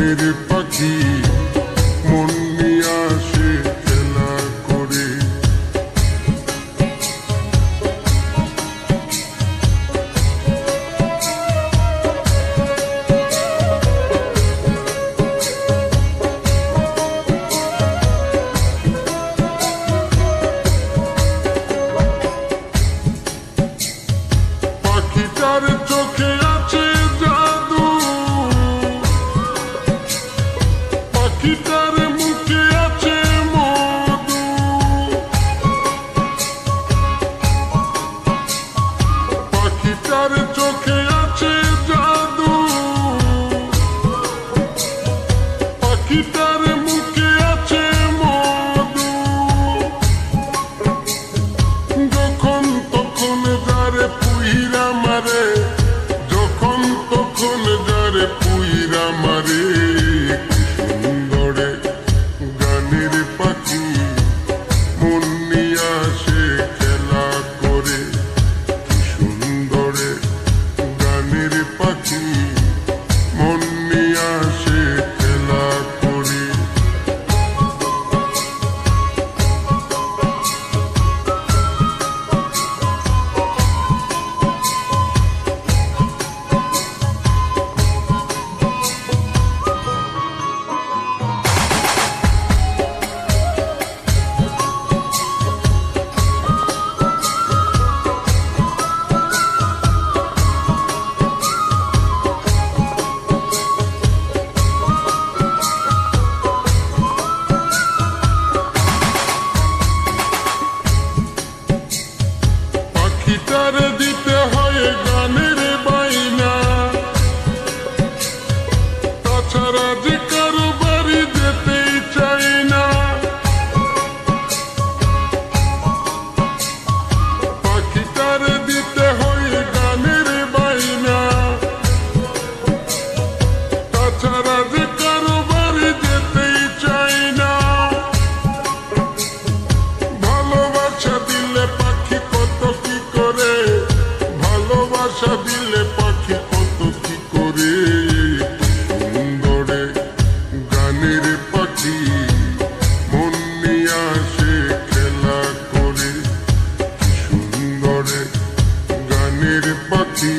গানের পাখি মন নিয়ে আসে খেলা করে। পাখিটার চোখে আছে জাদু, পাখিটার মুখে আছে মধু, পাখিটার চোখে আছে জাদু, পাখিটার মুখে আছে মধু। যখন তখন যারে পুইরা মারে, যখন তখন যারে পুইরা মারে, কি সুন্দরে গানের পাখি মন নিয়ে আসে খেলা করে। কি সুন্দরে গানের পাখি মন নিয়ে আসে খেলা করে। পাখিটার দিতে হয় গানের বাইনা, তাছাড়া যে কারো বাড়ি যেতেই চাই না। পাখিটার দিতে হয় গানের বাইনা, তাছাড়া যে কারো বাড়ি যেতেই চাই না। ভালোবাসা দিলে পাখি কত কি করে, ভালোবাসা দিলে পাখি কত কি করে। সুন্দরে গানের পাখি মন নিয়ে আসে খেলা করে। সুন্দরে গানের পাখি